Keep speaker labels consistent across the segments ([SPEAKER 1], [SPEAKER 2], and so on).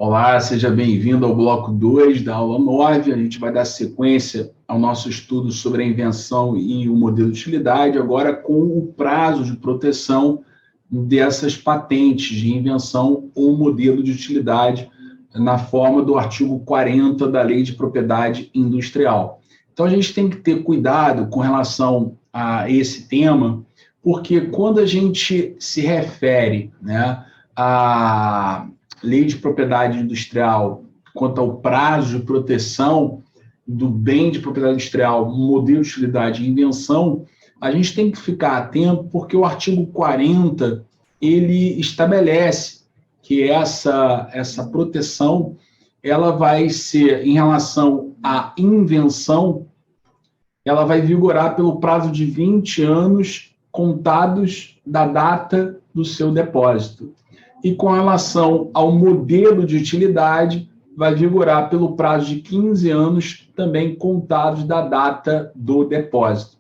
[SPEAKER 1] Olá, seja bem-vindo ao bloco 2 da aula 9. A gente vai dar sequência ao nosso estudo sobre a invenção e o modelo de utilidade, agora com o prazo de proteção dessas patentes de invenção ou modelo de utilidade na forma do artigo 40 da Lei de Propriedade Industrial. Então, a gente tem que ter cuidado com relação a esse tema, porque quando a gente se refere, a Lei de Propriedade Industrial quanto ao prazo de proteção do bem de propriedade industrial, modelo de utilidade e invenção, a gente tem que ficar atento porque o artigo 40 ele estabelece que essa proteção ela vai ser em relação à invenção, ela vai vigorar pelo prazo de 20 anos contados da data do seu depósito. E com relação ao modelo de utilidade, vai vigorar pelo prazo de 15 anos, também contados da data do depósito.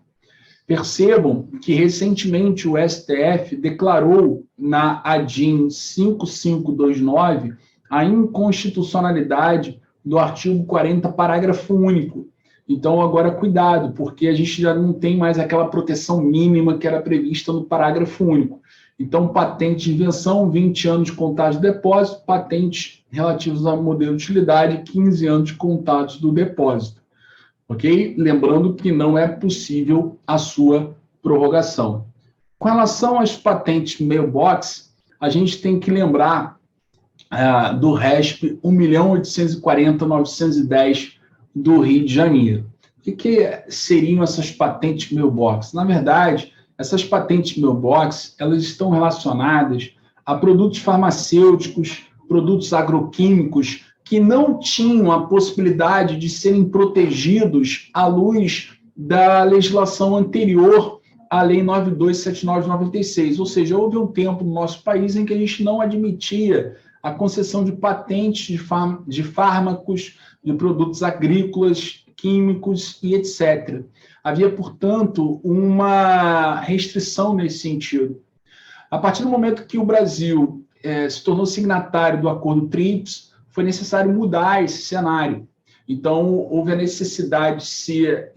[SPEAKER 1] Percebam que, recentemente, o STF declarou na ADIM 5529 a inconstitucionalidade do artigo 40, parágrafo único. Então, agora, cuidado, porque a gente já não tem mais aquela proteção mínima que era prevista no parágrafo único. Então, patente de invenção, 20 anos de contados de depósito, patentes relativos ao modelo de utilidade, 15 anos de contados do depósito. Ok? Lembrando que não é possível a sua prorrogação. Com relação às patentes mailbox, a gente tem que lembrar do RESP 1.840.910 do Rio de Janeiro. O que seriam essas patentes mailbox? Na verdade, essas patentes mailbox, elas estão relacionadas a produtos farmacêuticos, produtos agroquímicos, que não tinham a possibilidade de serem protegidos à luz da legislação anterior à Lei 9279/96. Ou seja, houve um tempo no nosso país em que a gente não admitia a concessão de patentes de fármacos, de produtos agrícolas, químicos e etc. Havia, portanto, uma restrição nesse sentido. A partir do momento que o Brasil se tornou signatário do Acordo TRIPS, foi necessário mudar esse cenário. Então, houve a necessidade de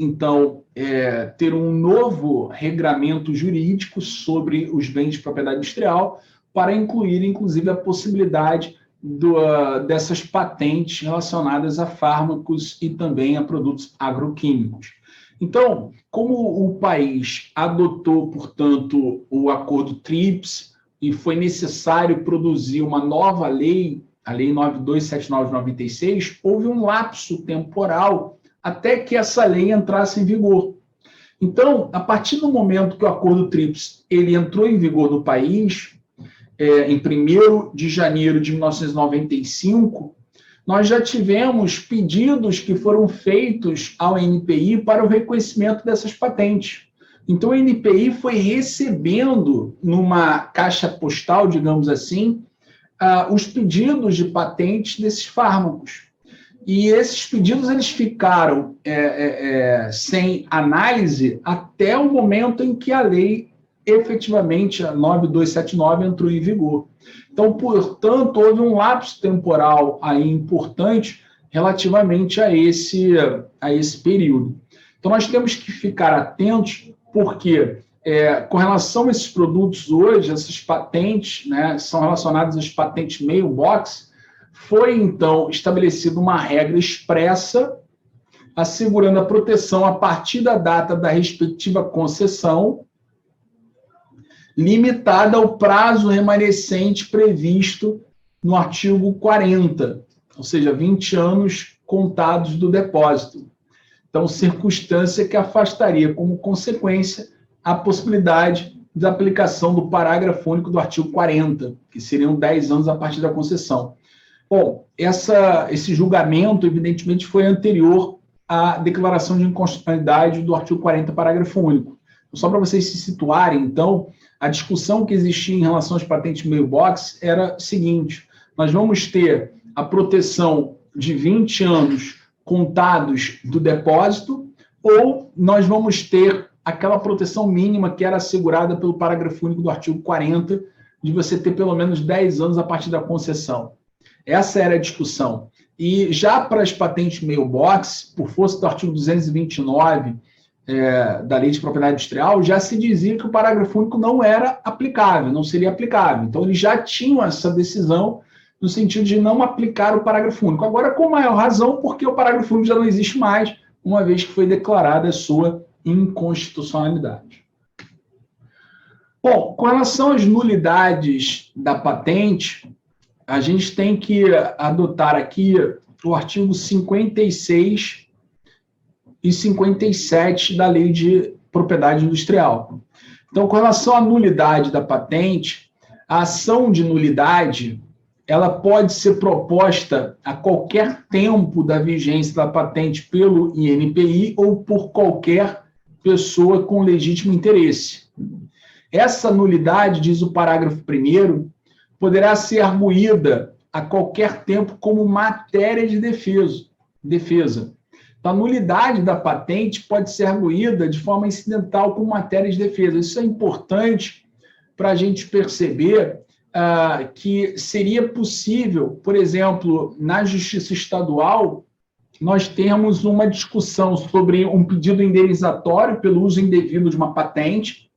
[SPEAKER 1] ter um novo regramento jurídico sobre os bens de propriedade industrial para incluir, inclusive, a possibilidade dessas patentes relacionadas a fármacos e também a produtos agroquímicos. Então, como o país adotou, portanto, o acordo TRIPS e foi necessário produzir uma nova lei, a Lei 9279/96, houve um lapso temporal até que essa lei entrasse em vigor. Então, a partir do momento que o acordo TRIPS ele entrou em vigor no país, em 1º de janeiro de 1995, nós já tivemos pedidos que foram feitos ao NPI para o reconhecimento dessas patentes. Então, o NPI foi recebendo, numa caixa postal, digamos assim, os pedidos de patentes desses fármacos. E esses pedidos eles ficaram sem análise até o momento em que a lei, efetivamente, a 9279, entrou em vigor. Então, portanto, houve um lapso temporal aí importante relativamente a esse período. Então, nós temos que ficar atentos, porque com relação a esses produtos hoje, essas patentes, são relacionadas às patentes mailbox, foi, então, estabelecida uma regra expressa assegurando a proteção a partir da data da respectiva concessão, limitada ao prazo remanescente previsto no artigo 40, ou seja, 20 anos contados do depósito. Então, circunstância que afastaria como consequência a possibilidade da aplicação do parágrafo único do artigo 40, que seriam 10 anos a partir da concessão. Bom, esse julgamento, evidentemente, foi anterior à declaração de inconstitucionalidade do artigo 40, parágrafo único. Só para vocês se situarem, então, a discussão que existia em relação às patentes mailbox era a seguinte: nós vamos ter a proteção de 20 anos contados do depósito, ou nós vamos ter aquela proteção mínima que era assegurada pelo parágrafo único do artigo 40, de você ter pelo menos 10 anos a partir da concessão. Essa era a discussão. E já para as patentes mailbox, por força do artigo 229 da Lei de Propriedade Industrial, já se dizia que o parágrafo único não era aplicável, não seria aplicável. Então, eles já tinham essa decisão no sentido de não aplicar o parágrafo único. Agora, com maior razão, porque o parágrafo único já não existe mais, uma vez que foi declarada a sua inconstitucionalidade. Bom, com relação às nulidades da patente, a gente tem que adotar aqui o artigo 56 e 57 da Lei de Propriedade Industrial. Então, com relação à nulidade da patente, a ação de nulidade ela pode ser proposta a qualquer tempo da vigência da patente pelo INPI ou por qualquer pessoa com legítimo interesse. Essa nulidade, diz o parágrafo 1º, poderá ser arguída a qualquer tempo como matéria de defesa. Então, a nulidade da patente pode ser arguída de forma incidental como matéria de defesa. Isso é importante para a gente perceber que seria possível, por exemplo, na Justiça Estadual, nós temos uma discussão sobre um pedido indenizatório pelo uso indevido de uma patente,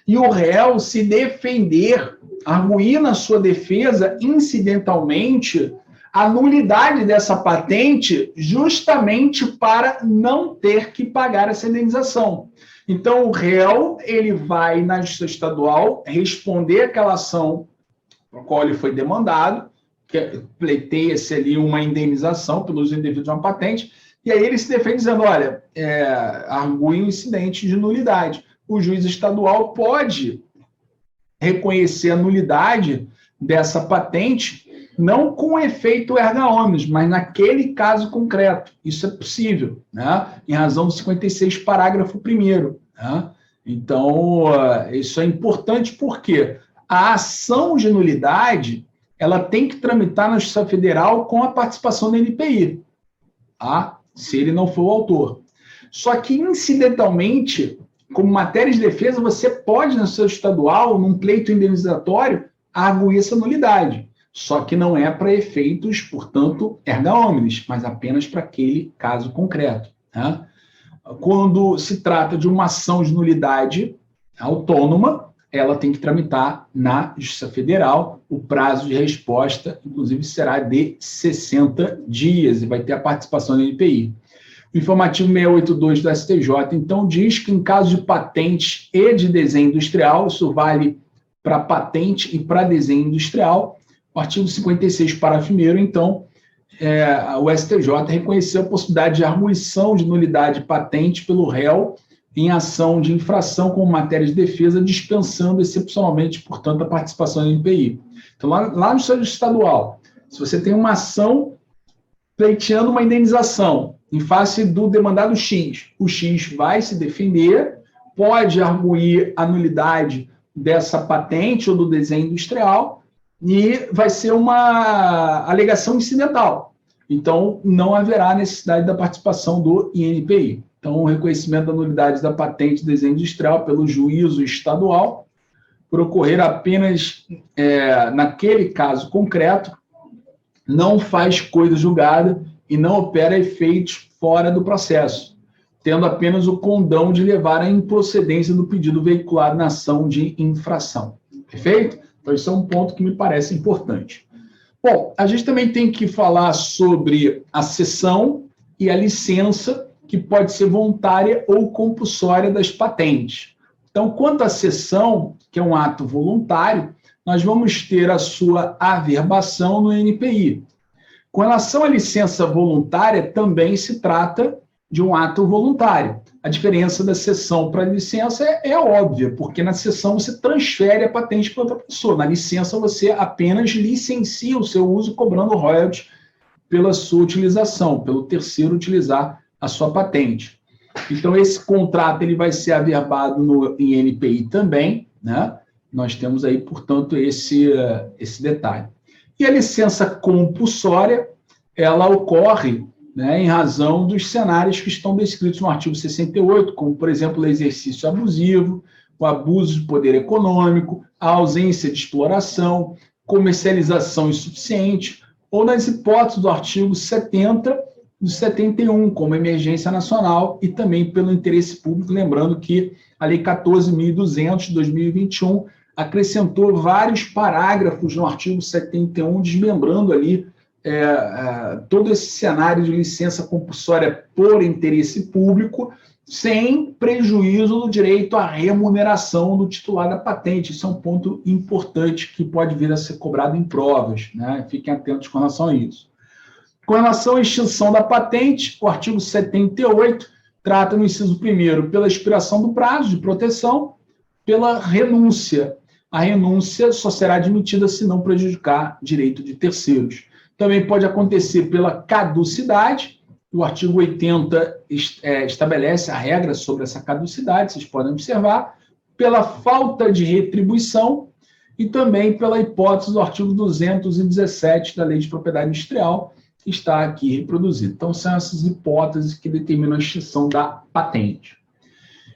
[SPEAKER 1] e o réu se defender, arguir na sua defesa, incidentalmente, a nulidade dessa patente justamente para não ter que pagar essa indenização. Então, o réu ele vai na Justiça Estadual responder aquela ação para a qual ele foi demandado, que pleiteia-se ali uma indenização pelo uso indevido de uma patente, e aí ele se defende dizendo, olha, argui um incidente de nulidade. O juiz estadual pode reconhecer a nulidade dessa patente, não com efeito erga omnes, mas naquele caso concreto. Isso é possível, né? Em razão do 56, parágrafo 1º. Né? Então, isso é importante porque a ação de nulidade ela tem que tramitar na Justiça Federal com a participação do NPI, tá? Se ele não for o autor. Só que, incidentalmente, como matéria de defesa, você pode, na Justiça Estadual, num pleito indenizatório, arguir essa nulidade. Só que não é para efeitos, portanto, erga omnes, mas apenas para aquele caso concreto. Né? Quando se trata de uma ação de nulidade autônoma, ela tem que tramitar na Justiça Federal. O prazo de resposta, inclusive, será de 60 dias e vai ter a participação do NPI. O informativo 682 do STJ, então, diz que em caso de patente e de desenho industrial, isso vale para patente e para desenho industrial, o artigo 56, parágrafo 1º, então, o STJ reconheceu a possibilidade de arguição de nulidade patente pelo réu em ação de infração como matéria de defesa, dispensando excepcionalmente, portanto, a participação do NPI. Então, lá no Justiça Estadual, se você tem uma ação pleiteando uma indenização em face do demandado X, o X vai se defender, pode arguir a nulidade dessa patente ou do desenho industrial e vai ser uma alegação incidental. Então, não haverá necessidade da participação do INPI. Então, o reconhecimento da nulidade da patente e desenho industrial pelo juízo estadual, por ocorrer apenas naquele caso concreto, não faz coisa julgada e não opera efeitos fora do processo, tendo apenas o condão de levar à improcedência do pedido veiculado na ação de infração. Perfeito? Então, isso é um ponto que me parece importante. Bom, a gente também tem que falar sobre a cessão e a licença, que pode ser voluntária ou compulsória das patentes. Então, quanto à cessão, que é um ato voluntário, nós vamos ter a sua averbação no NPI. Com relação à licença voluntária, também se trata de um ato voluntário. A diferença da cessão para a licença é óbvia, porque na cessão você transfere a patente para outra pessoa. Na licença, você apenas licencia o seu uso, cobrando royalties pela sua utilização, pelo terceiro utilizar a sua patente. Então, esse contrato ele vai ser averbado no INPI também, né? Nós temos aí, portanto, esse detalhe. E a licença compulsória, ela ocorre, né, em razão dos cenários que estão descritos no artigo 68, como, por exemplo, o exercício abusivo, o abuso de poder econômico, a ausência de exploração, comercialização insuficiente, ou nas hipóteses do artigo 70 e 71, como emergência nacional, e também pelo interesse público, lembrando que a Lei 14.200 de 2021 acrescentou vários parágrafos no artigo 71, desmembrando ali todo esse cenário de licença compulsória por interesse público, sem prejuízo do direito à remuneração do titular da patente. Isso é um ponto importante que pode vir a ser cobrado em provas, né? Fiquem atentos com relação a isso. Com relação à extinção da patente, o artigo 78 trata, no inciso 1º, pela expiração do prazo de proteção, pela renúncia. A renúncia só será admitida se não prejudicar direito de terceiros. Também pode acontecer pela caducidade. O artigo 80 estabelece a regra sobre essa caducidade, vocês podem observar, pela falta de retribuição e também pela hipótese do artigo 217 da Lei de Propriedade Industrial, que está aqui reproduzido. Então, são essas hipóteses que determinam a extinção da patente.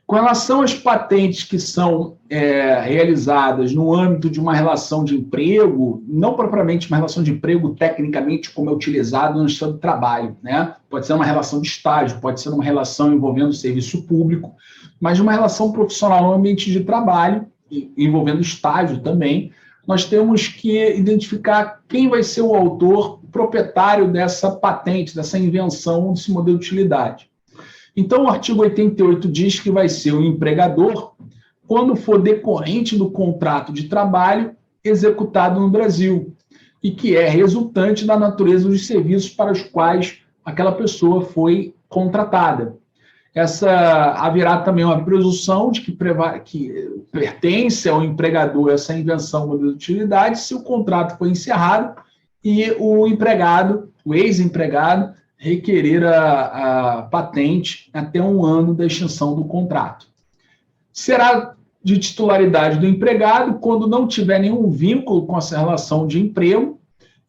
[SPEAKER 1] Com relação às patentes que são realizadas no âmbito de uma relação de emprego, não propriamente uma relação de emprego tecnicamente como é utilizado no Estado do Trabalho, né? Pode ser uma relação de estágio, pode ser uma relação envolvendo serviço público, mas uma relação profissional no ambiente de trabalho, envolvendo estágio também, nós temos que identificar quem vai ser o autor proprietário dessa patente, dessa invenção, desse modelo de utilidade. Então, o artigo 88 diz que vai ser o empregador quando for decorrente do contrato de trabalho executado no Brasil e que é resultante da natureza dos serviços para os quais aquela pessoa foi contratada. Haverá também uma presunção de que pertence ao empregador essa invenção modelo de utilidade se o contrato foi encerrado e o empregado, o ex-empregado, requerer a patente até 1 ano da extinção do contrato. Será de titularidade do empregado quando não tiver nenhum vínculo com essa relação de emprego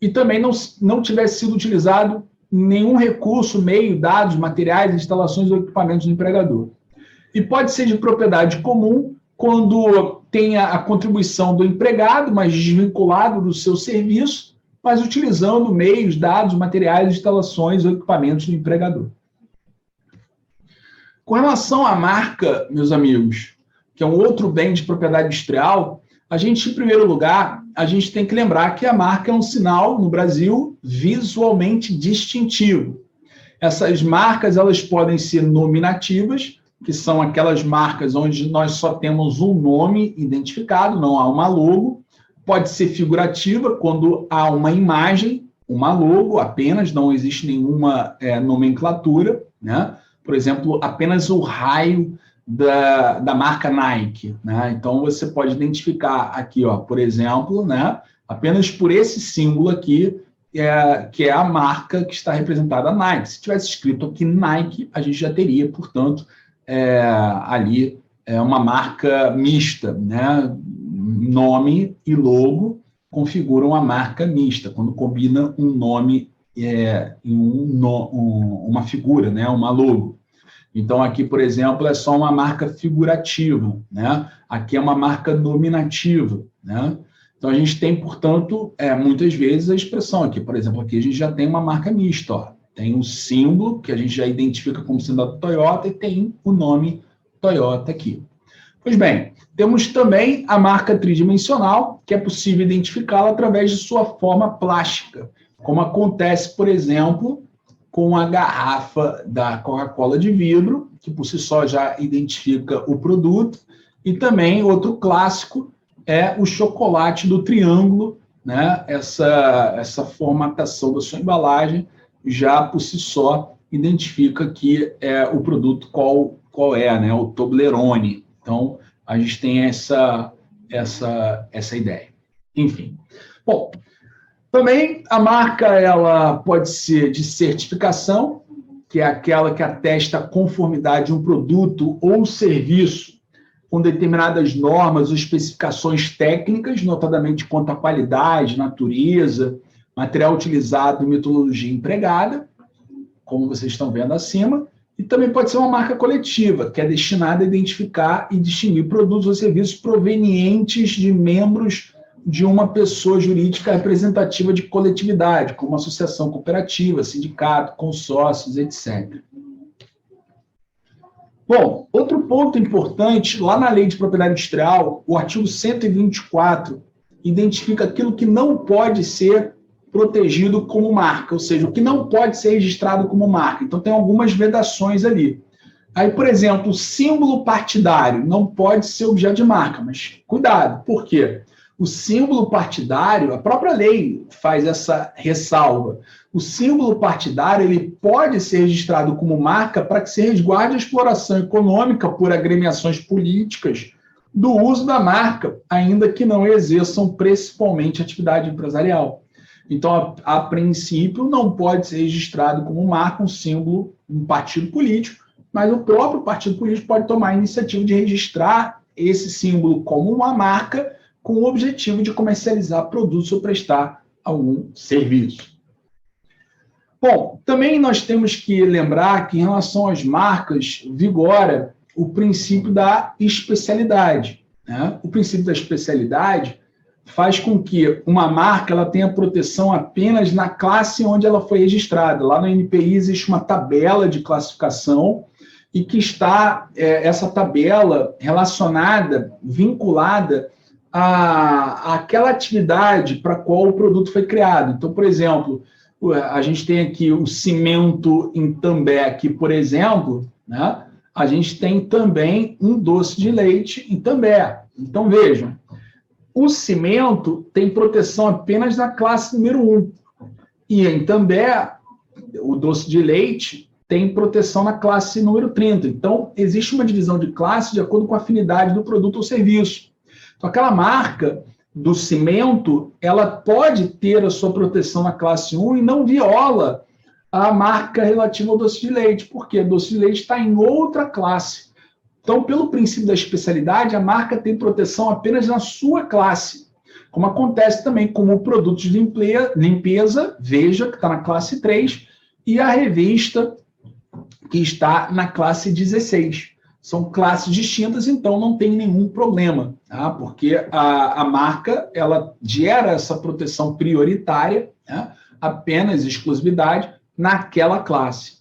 [SPEAKER 1] e também não tiver sido utilizado nenhum recurso, meio, dados, materiais, instalações ou equipamentos do empregador. E pode ser de propriedade comum quando tenha a contribuição do empregado, mas desvinculado do seu serviço, mas utilizando meios, dados, materiais, instalações ou equipamentos do empregador. Com relação à marca, meus amigos, que é um outro bem de propriedade industrial, em primeiro lugar, a gente tem que lembrar que a marca é um sinal, no Brasil, visualmente distintivo. Essas marcas, elas podem ser nominativas, que são aquelas marcas onde nós só temos um nome identificado, não há uma logo. Pode ser figurativa, quando há uma imagem, uma logo apenas, não existe nenhuma nomenclatura, né? Por exemplo, apenas o raio da marca Nike, né? Então, você pode identificar aqui, ó, por exemplo, né? Apenas por esse símbolo aqui, que é a marca que está representada, Nike. Se tivesse escrito aqui Nike, a gente já teria, portanto, ali uma marca mista, né? Nome e logo configuram a marca mista, quando combina um nome e uma figura, né? Uma logo. Então, aqui, por exemplo, é só uma marca figurativa, né? Aqui é uma marca nominativa, né? Então, a gente tem, portanto, muitas vezes a expressão aqui. Por exemplo, aqui a gente já tem uma marca mista, ó. Tem um símbolo que a gente já identifica como sendo a Toyota e tem o nome Toyota aqui. Pois bem, temos também a marca tridimensional, que é possível identificá-la através de sua forma plástica, como acontece, por exemplo, com a garrafa da Coca-Cola de vidro, que por si só já identifica o produto, e também outro clássico é o chocolate do triângulo, né? Essa formatação da sua embalagem já por si só identifica que o produto qual é, né? O Toblerone. Então, a gente tem essa ideia. Enfim. Bom, também a marca ela pode ser de certificação, que é aquela que atesta a conformidade de um produto ou serviço com determinadas normas ou especificações técnicas, notadamente quanto à qualidade, natureza, material utilizado e metodologia empregada, como vocês estão vendo acima. E também pode ser uma marca coletiva, que é destinada a identificar e distinguir produtos ou serviços provenientes de membros de uma pessoa jurídica representativa de coletividade, como associação cooperativa, sindicato, consórcios, etc. Bom, outro ponto importante, lá na Lei de Propriedade Industrial, o artigo 124 identifica aquilo que não pode ser protegido como marca, ou seja, o que não pode ser registrado como marca. Então, tem algumas vedações ali. Aí, por exemplo, o símbolo partidário não pode ser objeto de marca, mas cuidado, por quê? O símbolo partidário, a própria lei faz essa ressalva. O símbolo partidário ele pode ser registrado como marca para que se resguarde a exploração econômica por agremiações políticas do uso da marca, ainda que não exerçam principalmente atividade empresarial. Então, a princípio, não pode ser registrado como marca um símbolo, um partido político, mas o próprio partido político pode tomar a iniciativa de registrar esse símbolo como uma marca com o objetivo de comercializar produtos ou prestar algum serviço. Bom, também nós temos que lembrar que em relação às marcas vigora o princípio da especialidade, né? O princípio da especialidade faz com que uma marca ela tenha proteção apenas na classe onde ela foi registrada. Lá no NPI existe uma tabela de classificação e que está essa tabela relacionada, vinculada àquela atividade para a qual o produto foi criado. Então, por exemplo, a gente tem aqui o cimento em També, aqui, por exemplo, né? A gente tem também um doce de leite em També. Então, vejam, o cimento tem proteção apenas na classe número 1. E em També, o doce de leite tem proteção na classe número 30. Então, existe uma divisão de classe de acordo com a afinidade do produto ou serviço. Então, aquela marca do cimento, ela pode ter a sua proteção na classe 1 e não viola a marca relativa ao doce de leite, porque o doce de leite está em outra classe. Então, pelo princípio da especialidade, a marca tem proteção apenas na sua classe, como acontece também com o produto de limpeza, Veja, que está na classe 3, e a revista, que está na classe 16. São classes distintas, então não tem nenhum problema, tá? Porque a marca ela gera essa proteção prioritária, né? Apenas exclusividade naquela classe.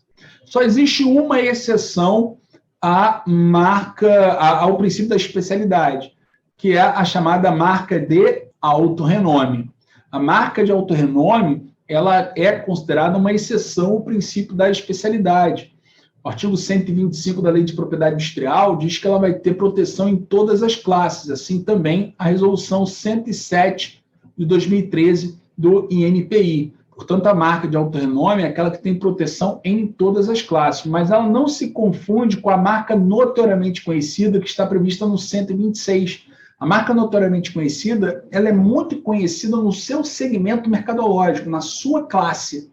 [SPEAKER 1] Só existe uma exceção à marca, ao princípio da especialidade, que é a chamada marca de autorrenome. A marca de autorrenome ela é considerada uma exceção ao princípio da especialidade. O artigo 125 da Lei de Propriedade Industrial diz que ela vai ter proteção em todas as classes, assim também a Resolução 107 de 2013 do INPI. Portanto, a marca de autorrenome é aquela que tem proteção em todas as classes, mas ela não se confunde com a marca notoriamente conhecida que está prevista no 126. A marca notoriamente conhecida, ela é muito conhecida no seu segmento mercadológico, na sua classe.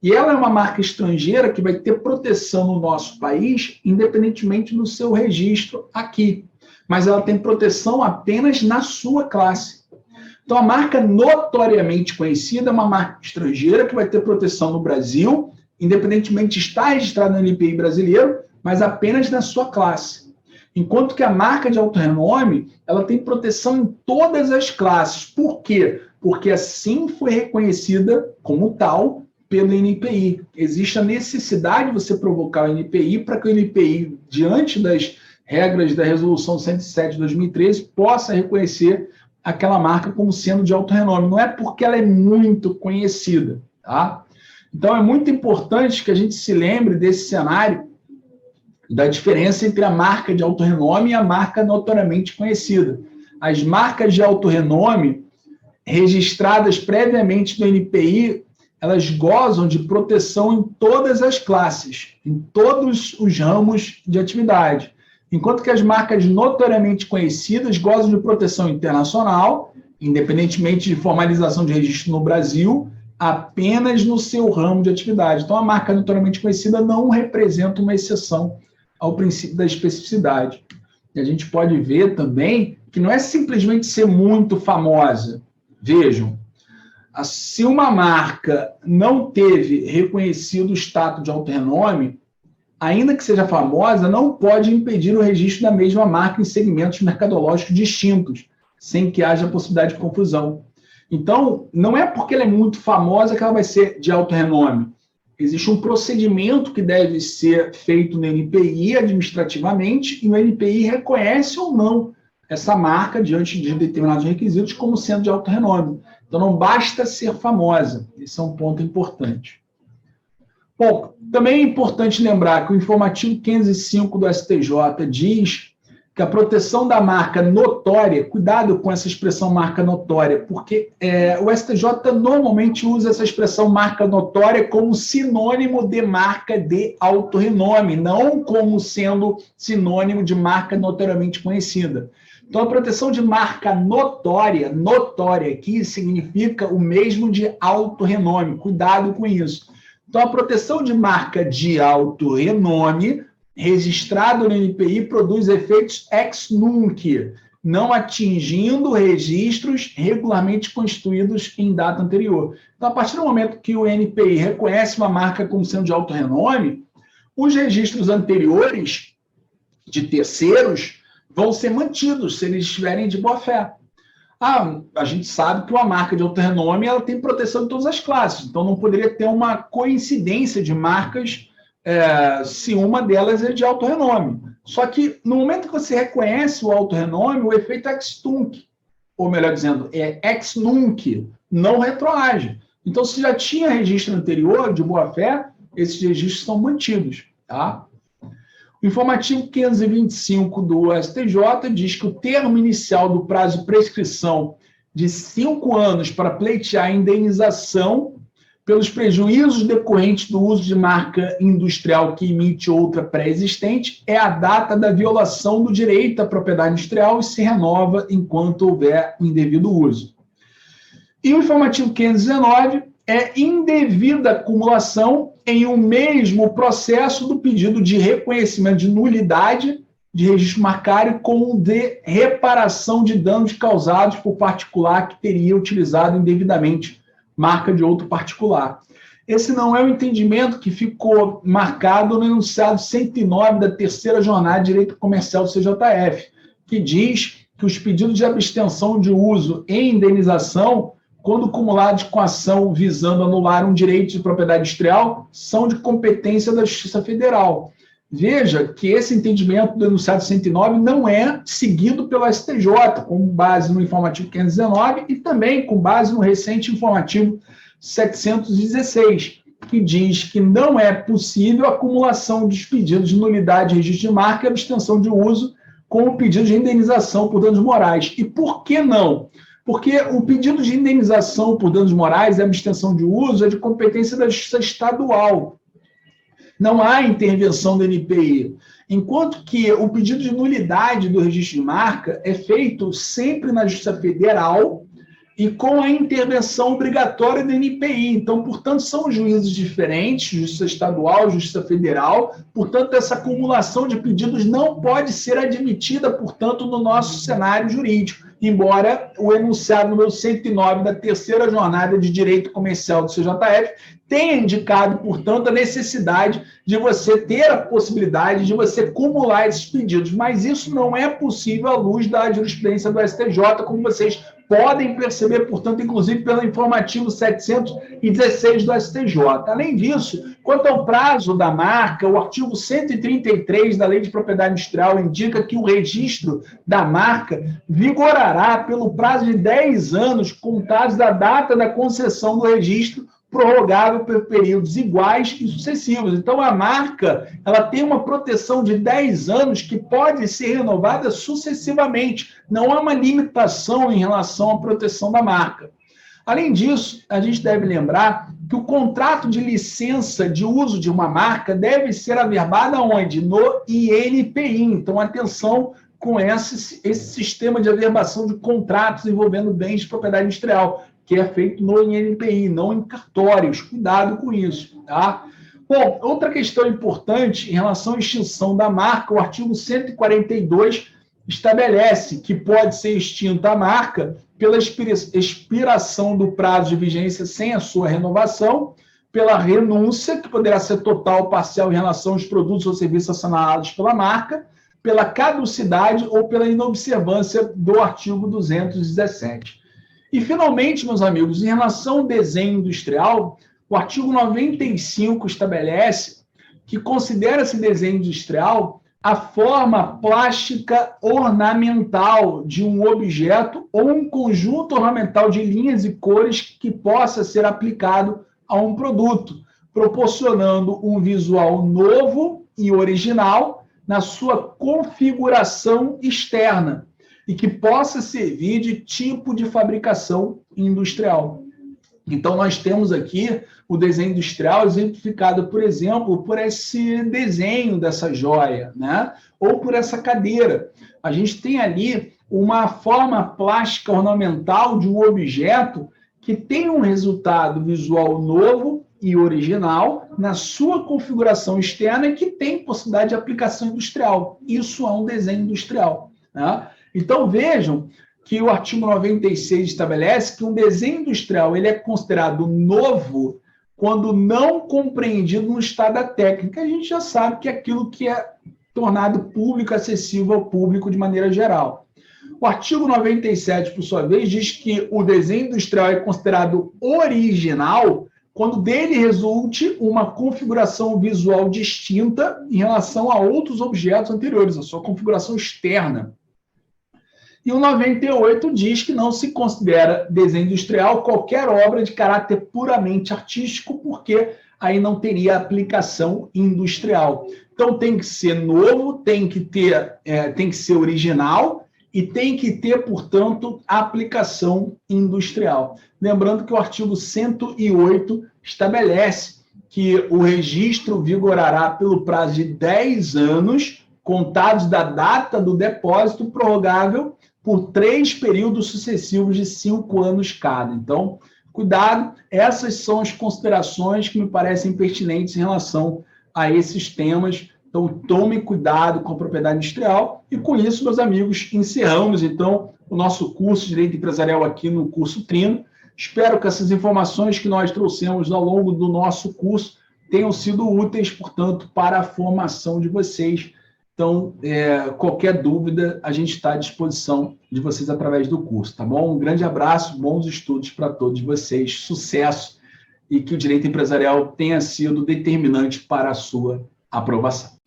[SPEAKER 1] E ela é uma marca estrangeira que vai ter proteção no nosso país, independentemente do seu registro aqui. Mas ela tem proteção apenas na sua classe. Então, a marca notoriamente conhecida é uma marca estrangeira que vai ter proteção no Brasil, independentemente de estar registrada no NPI brasileiro, mas apenas na sua classe. Enquanto que a marca de autorrenome, ela tem proteção em todas as classes. Por quê? Porque assim foi reconhecida como tal pelo NPI. Existe a necessidade de você provocar o NPI para que o NPI, diante das regras da Resolução 107 de 2013, possa reconhecer aquela marca como sendo de autorrenome. Não é porque ela é muito conhecida, tá? Então, é muito importante que a gente se lembre desse cenário da diferença entre a marca de autorrenome e a marca notoriamente conhecida. As marcas de autorrenome, registradas previamente no NPI, elas gozam de proteção em todas as classes, em todos os ramos de atividade, enquanto que as marcas notoriamente conhecidas gozam de proteção internacional, independentemente de formalização de registro no Brasil, apenas no seu ramo de atividade. Então, a marca notoriamente conhecida não representa uma exceção ao princípio da especificidade. E a gente pode ver também que não é simplesmente ser muito famosa. Vejam, se uma marca não teve reconhecido o status de autorrenome, ainda que seja famosa, não pode impedir o registro da mesma marca em segmentos mercadológicos distintos. sem que haja possibilidade de confusão. Então, não é porque ela é muito famosa que ela vai ser de alto renome. Existe um procedimento que deve ser feito no NPI administrativamente, e o NPI reconhece ou não essa marca diante de determinados requisitos como sendo de alto renome. Então, não basta ser famosa. Esse é um ponto importante. Bom, também é importante lembrar que o informativo 505 do STJ diz que a proteção da marca notória, cuidado com essa expressão marca notória, porque o STJ normalmente usa essa expressão marca notória como sinônimo de marca de alto renome, não como sendo sinônimo de marca notoriamente conhecida. Então, a proteção de marca notória aqui significa o mesmo de alto renome, cuidado com isso. Então, a proteção de marca de alto renome registrado no NPI produz efeitos ex nunc, não atingindo registros regularmente constituídos em data anterior. Então, a partir do momento que o NPI reconhece uma marca como sendo de alto renome, os registros anteriores de terceiros vão ser mantidos se eles estiverem de boa-fé. A gente sabe que uma marca de alto renome ela tem proteção em todas as classes, então não poderia ter uma coincidência de marcas se uma delas é de alto renome. Só que no momento que você reconhece o alto renome, o efeito é ex tunc, ou melhor dizendo, é ex nunc, não retroage. Então, se já tinha registro anterior de boa-fé, esses registros são mantidos. Tá? O informativo 525 do STJ diz que o termo inicial do prazo de prescrição de 5 anos para pleitear a indenização pelos prejuízos decorrentes do uso de marca industrial que emite outra pré-existente é a data da violação do direito à propriedade industrial e se renova enquanto houver indevido uso. E o informativo 519 é indevida acumulação em um mesmo processo do pedido de reconhecimento de nulidade de registro marcário com o de reparação de danos causados por particular que teria utilizado indevidamente marca de outro particular. Esse não é o entendimento que ficou marcado no enunciado 109 da terceira jornada de direito comercial do CJF, que diz que os pedidos de abstenção de uso e indenização, quando cumulados com ação visando anular um direito de propriedade industrial, são de competência da Justiça Federal. Veja que esse entendimento do enunciado 109 não é seguido pelo STJ, com base no informativo 519 e também com base no recente informativo 716, que diz que não é possível a acumulação dos pedidos de nulidade de registro de marca e abstenção de uso com o pedido de indenização por danos morais. E por que não? Porque o pedido de indenização por danos morais e abstenção de uso é de competência da Justiça Estadual. Não há intervenção do NPI. Enquanto que o pedido de nulidade do registro de marca é feito sempre na Justiça Federal e com a intervenção obrigatória do NPI. Então, portanto, são juízes diferentes, Justiça Estadual, Justiça Federal. Portanto, essa acumulação de pedidos não pode ser admitida, portanto, no nosso cenário jurídico, embora o enunciado número 109 da terceira jornada de direito comercial do CJF tenha indicado, portanto, a necessidade de você ter a possibilidade de você acumular esses pedidos. Mas isso não é possível à luz da jurisprudência do STJ, como vocês podem perceber, portanto, inclusive pelo informativo 716 do STJ. Além disso, quanto ao prazo da marca, o artigo 133 da Lei de Propriedade Industrial indica que o registro da marca vigorará pelo prazo de 10 anos, contados da data da concessão do registro, prorrogável por períodos iguais e sucessivos. Então, a marca ela tem uma proteção de 10 anos que pode ser renovada sucessivamente. Não há uma limitação em relação à proteção da marca. Além disso, a gente deve lembrar que o contrato de licença de uso de uma marca deve ser averbado aonde? No INPI. Então, atenção com esse sistema de averbação de contratos envolvendo bens de propriedade industrial, que é feito no INPI, não em cartórios. Cuidado com isso, tá? Bom, outra questão importante em relação à extinção da marca, o artigo 142 estabelece que pode ser extinta a marca pela expiração do prazo de vigência sem a sua renovação, pela renúncia, que poderá ser total ou parcial em relação aos produtos ou serviços assinalados pela marca, pela caducidade ou pela inobservância do artigo 217. E, finalmente, meus amigos, em relação ao desenho industrial, o artigo 95 estabelece que considera-se desenho industrial a forma plástica ornamental de um objeto ou um conjunto ornamental de linhas e cores que possa ser aplicado a um produto, proporcionando um visual novo e original na sua configuração externa e que possa servir de tipo de fabricação industrial. Então, nós temos aqui o desenho industrial exemplificado, por exemplo, por esse desenho dessa joia, né? Ou por essa cadeira. A gente tem ali uma forma plástica ornamental de um objeto que tem um resultado visual novo e original na sua configuração externa e que tem possibilidade de aplicação industrial. Isso é um desenho industrial, né? Então, vejam que o artigo 96 estabelece que um desenho industrial ele é considerado novo quando não compreendido no estado da técnica. A gente já sabe que é aquilo que é tornado público, acessível ao público de maneira geral. O artigo 97, por sua vez, diz que o desenho industrial é considerado original quando dele resulte uma configuração visual distinta em relação a outros objetos anteriores, a sua configuração externa. E o 98 diz que não se considera desenho industrial qualquer obra de caráter puramente artístico, porque aí não teria aplicação industrial. Então tem que ser novo, tem que ser original e tem que ter, portanto, aplicação industrial. Lembrando que o artigo 108 estabelece que o registro vigorará pelo prazo de 10 anos, contados da data do depósito, prorrogável por 3 períodos sucessivos de 5 anos cada. Então, cuidado, essas são as considerações que me parecem pertinentes em relação a esses temas. Então, tome cuidado com a propriedade industrial. E com isso, meus amigos, encerramos, então, o nosso curso de Direito Empresarial aqui no curso Trino. Espero que essas informações que nós trouxemos ao longo do nosso curso tenham sido úteis, portanto, para a formação de vocês. Então, qualquer dúvida, a gente está à disposição de vocês através do curso, tá bom? Um grande abraço, bons estudos para todos vocês, sucesso e que o direito empresarial tenha sido determinante para a sua aprovação.